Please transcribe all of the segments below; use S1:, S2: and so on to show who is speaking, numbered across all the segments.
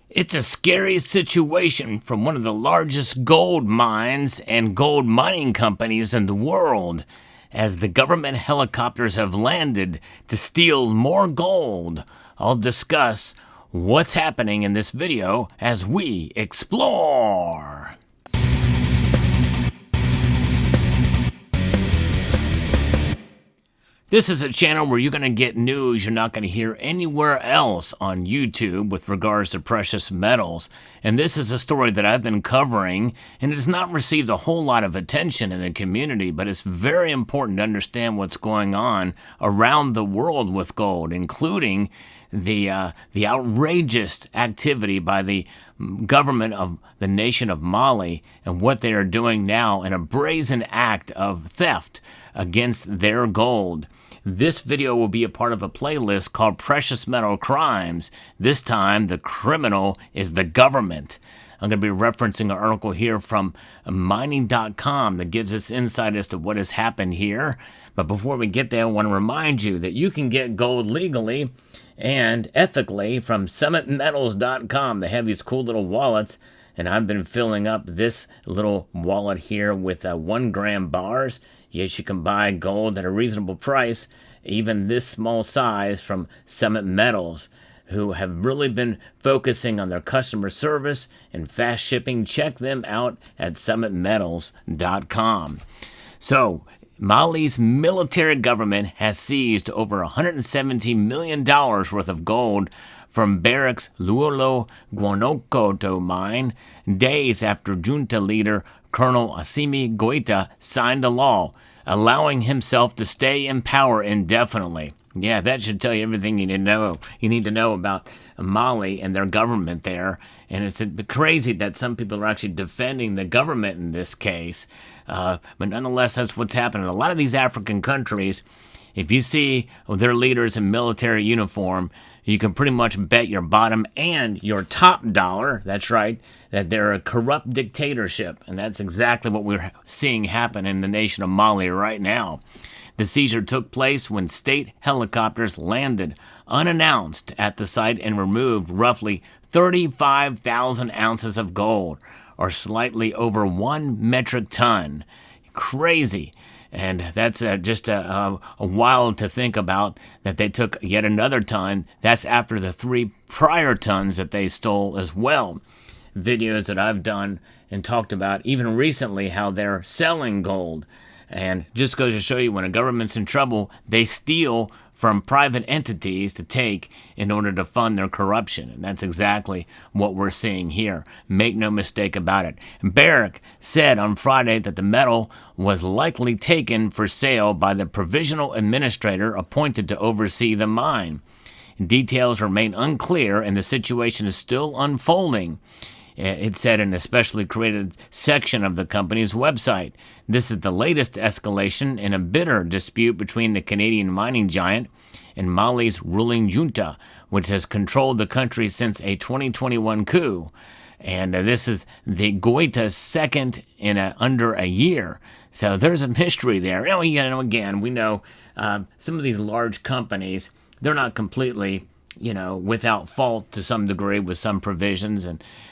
S1: It's a scary situation from one of the largest gold mines and gold mining companies in the world, as the government helicopters have landed to steal more gold. I'll discuss what's happening in this video as we explore. This is a channel where you're going to get news you're not going to hear anywhere else on YouTube with regards to precious metals. And this is a story that I've been covering, and it has not received a whole lot of attention in the community, but it's very important to understand what's going on around the world with gold, including the outrageous activity by the government of the nation of Mali and what they are doing now in a brazen act of theft against their gold. This video will be a part of a playlist called Precious Metal Crimes. This time, the criminal is the government. I'm going to be referencing an article here from mining.com that gives us insight as to what has happened here. But before we get there, I want to remind you that you can get gold legally and ethically from summitmetals.com. They have these cool little wallets, and I've been filling up this little wallet here with 1 gram bars. Yes, you can buy gold at a reasonable price, even this small size, from Summit Metals, who have really been focusing on their customer service and fast shipping. Check them out at summitmetals.com. So, Mali's military government has seized over $170 million worth of gold from Barrick's Luolo Guanajuato mine, days after junta leader Colonel Assimi Goita signed a law allowing himself to stay in power indefinitely. Yeah, that should tell you everything you need to know about Mali and their government there. And it's crazy that some people are actually defending the government in this case. But nonetheless, that's what's happening. A lot of these African countries, if you see their leaders in military uniform, you can pretty much bet your bottom and your top dollar, that's right, that they're a corrupt dictatorship. And that's exactly what we're seeing happen in the nation of Mali right now. The seizure took place when state helicopters landed unannounced at the site and removed roughly 35,000 ounces of gold, or slightly over 1 metric ton. Crazy. And that's just a wild to think about, that they took yet another ton. That's after the 3 prior tons that they stole as well. Videos that I've done and talked about even recently, how they're selling gold. And just goes to show you, when a government's in trouble, they steal from private entities to take in order to fund their corruption. And that's exactly what we're seeing here. Make no mistake about it. Barrick said on Friday that the metal was likely taken for sale by the provisional administrator appointed to oversee the mine. Details remain unclear, and the situation is still unfolding, it said in a specially created section of the company's website. This is the latest escalation in a bitter dispute between the Canadian mining giant and Mali's ruling junta, which has controlled the country since a 2021 coup. And this is the Goita's second in under a year. So there's a mystery there. And again, we know some of these large companies, they're not completely without fault to some degree with some provisions,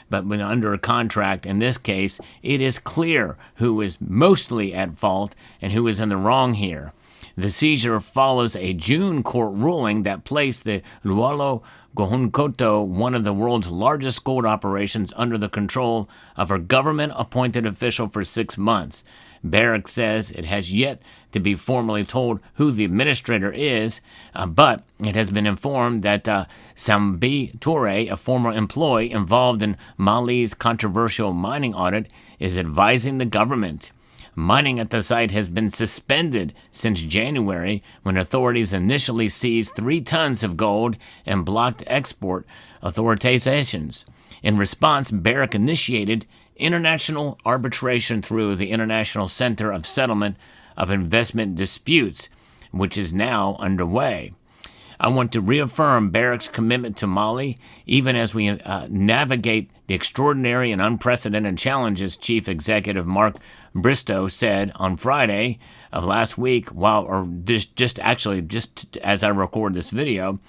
S1: but when under a contract, in this case, it is clear who is mostly at fault and who is in the wrong here. The seizure follows a June court ruling that placed the Luolo Guanajuato, one of the world's largest gold operations, under the control of a government-appointed official for 6 months. Barrick says it has yet to be formally told who the administrator is, but it has been informed that Sambi Toure, a former employee involved in Mali's controversial mining audit, is advising the government. Mining at the site has been suspended since January, when authorities initially seized 3 tons of gold and blocked export authorizations. In response, Barrick initiated international arbitration through the International Center of Settlement of Investment Disputes, which is now underway. I want to reaffirm Barrick's commitment to Mali, even as we navigate the extraordinary and unprecedented challenges, Chief Executive Mark Bristow said on Friday of last week, just as I record this video,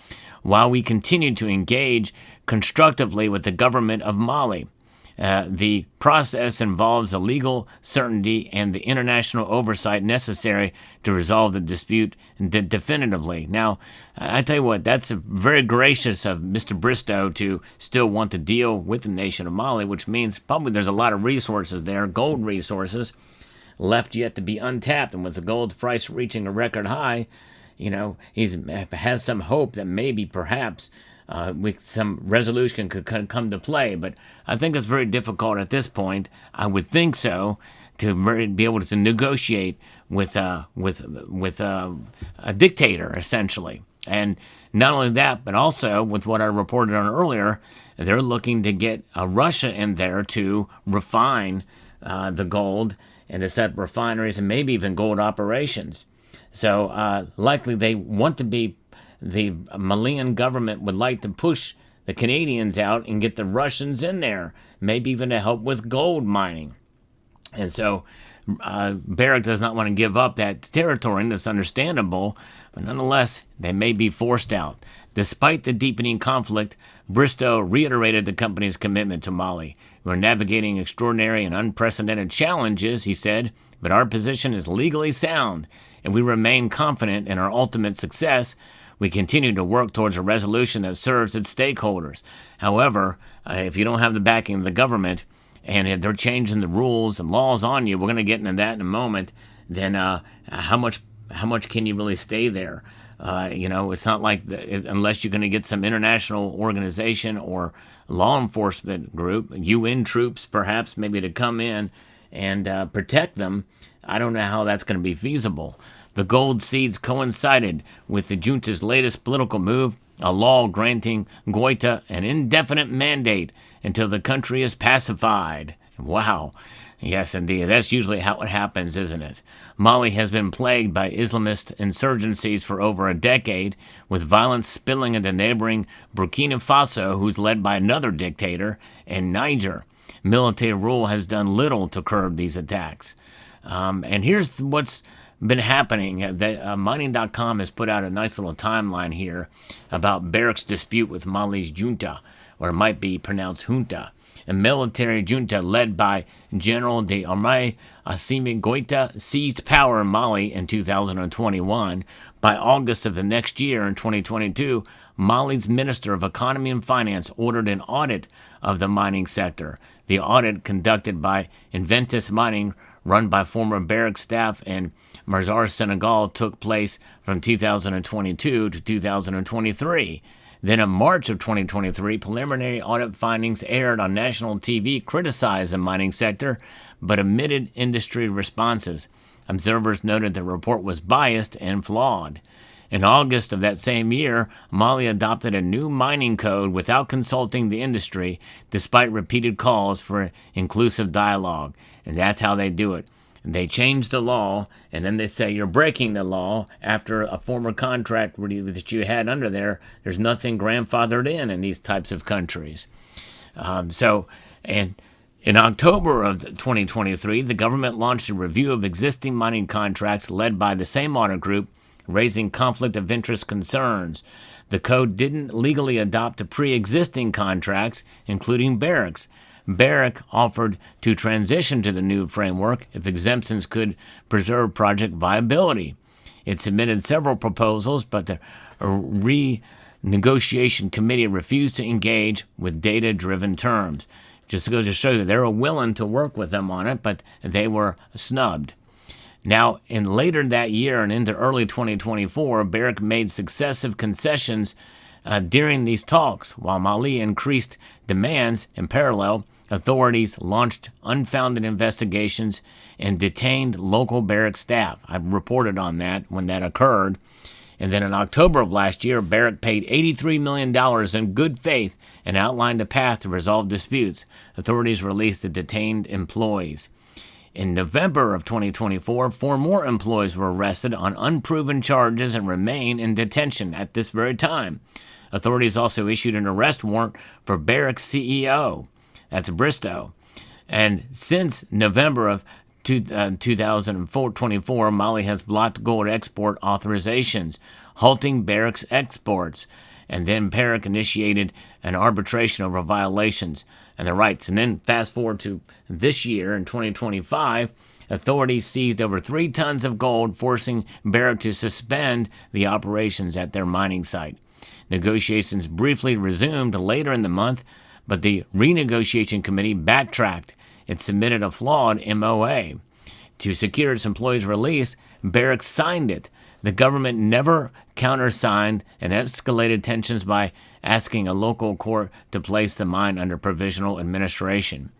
S1: while we continue to engage constructively with the government of Mali. The process involves the legal certainty and the international oversight necessary to resolve the dispute definitively. Now, I tell you what, that's very gracious of Mr. Bristow to still want to deal with the nation of Mali, which means probably there's a lot of resources there, gold resources, left yet to be untapped. And with the gold price reaching a record high, he has some hope that maybe, perhaps, some resolution could come to play, but I think it's very difficult at this point. I would think so, to be able to negotiate with a dictator, essentially. And not only that, but also with what I reported on earlier, they're looking to get Russia in there to refine the gold and to set up refineries and maybe even gold operations. So likely they want to be. The Malian government would like to push the Canadians out and get the Russians in there, maybe even to help with gold mining. And so Barrick does not want to give up that territory, and that's understandable, but nonetheless, they may be forced out. Despite the deepening conflict, Bristow reiterated the company's commitment to Mali. We're navigating extraordinary and unprecedented challenges, he said, but our position is legally sound, and we remain confident in our ultimate success. We continue to work towards a resolution that serves its stakeholders. However, if you don't have the backing of the government and if they're changing the rules and laws on you, we're going to get into that in a moment, then how much can you really stay there? It's not like unless you're going to get some international organization or law enforcement group, UN troops perhaps, maybe to come in and protect them. I don't know how that's going to be feasible. The gold seeds coincided with the junta's latest political move, a law granting Goita an indefinite mandate until the country is pacified. Wow. Yes, indeed. That's usually how it happens, isn't it? Mali has been plagued by Islamist insurgencies for over a decade, with violence spilling into neighboring Burkina Faso, who's led by another dictator, and Niger. Military rule has done little to curb these attacks. And here's what's been happening. Mining.com has put out a nice little timeline here about Barrick's dispute with Mali's junta, or it might be pronounced junta. A military junta led by General de Armée Assimi Goïta seized power in Mali in 2021. By August of the next year, in 2022, Mali's Minister of Economy and Finance ordered an audit of the mining sector. The audit, conducted by Inventus Mining, run by former Barrick staff and Marzar Senegal, took place from 2022 to 2023. Then in March of 2023, preliminary audit findings aired on national TV criticized the mining sector, but omitted industry responses. Observers noted the report was biased and flawed. In August of that same year, Mali adopted a new mining code without consulting the industry, despite repeated calls for inclusive dialogue. And that's how they do it. They change the law, and then they say you're breaking the law after a former contract that you had under there. There's nothing grandfathered in these types of countries. And in October of 2023, the government launched a review of existing mining contracts led by the same audit group, raising conflict of interest concerns. The code didn't legally adopt pre-existing contracts, including Barrick's. Barrick offered to transition to the new framework if exemptions could preserve project viability. It submitted several proposals, but the renegotiation committee refused to engage with data-driven terms. Just goes to show you, they were willing to work with them on it, but they were snubbed. Now, in later that year and into early 2024, Barrick made successive concessions during these talks. While Mali increased demands in parallel, authorities launched unfounded investigations and detained local Barrick staff. I reported on that when that occurred. And then in October of last year, Barrick paid $83 million in good faith and outlined a path to resolve disputes. Authorities released the detained employees. In November of 2024, 4 more employees were arrested on unproven charges and remain in detention at this very time. Authorities also issued an arrest warrant for Barrick's CEO, that's Bristow. And since November of 2024, Mali has blocked gold export authorizations, halting Barrick's exports. And then Barrick initiated an arbitration over violations and the rights. And then fast forward to this year in 2025, authorities seized over 3 tons of gold, forcing Barrick to suspend the operations at their mining site. Negotiations briefly resumed later in the month, but the renegotiation committee backtracked. It submitted a flawed MOA. To secure its employees' release, Barrick signed it. The government never countersigned and escalated tensions by asking a local court to place the mine under provisional administration.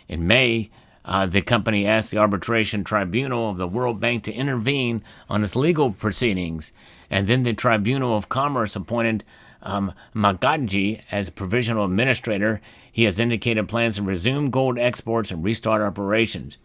S1: In May, the company asked the arbitration tribunal of the World Bank to intervene on its legal proceedings, and then the Tribunal of Commerce appointed Magaji as provisional administrator. He has indicated plans to resume gold exports and restart operations.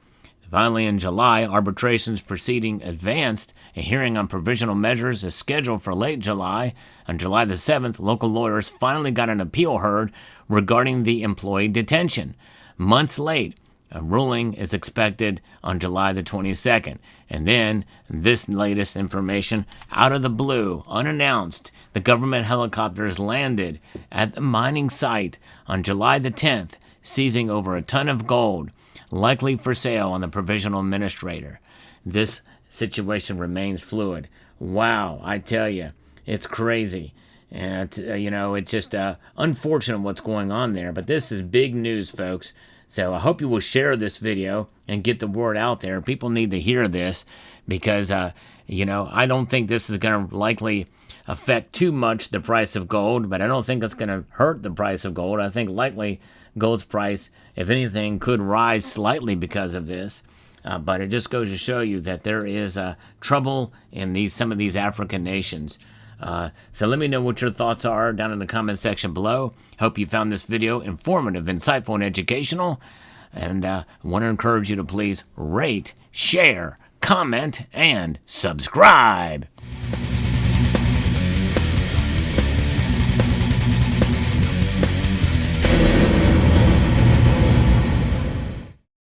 S1: Finally, in July, arbitrations proceeding advanced. A hearing on provisional measures is scheduled for late July. On July the 7th, local lawyers finally got an appeal heard regarding the employee detention. Months late, a ruling is expected on July the 22nd. And then, this latest information, out of the blue, unannounced, the government helicopters landed at the mining site on July the 10th, seizing over a ton of gold, likely for sale on the provisional administrator. This situation remains fluid. Wow, I tell you, it's crazy. And, it's just unfortunate what's going on there. But this is big news, folks. So I hope you will share this video and get the word out there. People need to hear this because, I don't think this is going to likely affect too much the price of gold, but I don't think it's going to hurt the price of gold. I think likely gold's price, if anything, could rise slightly because of this. But it just goes to show you that there is trouble in some of these African nations. So let me know what your thoughts are down in the comment section below. Hope you found this video informative, insightful, and educational. And I want to encourage you to please rate, share, comment, and subscribe.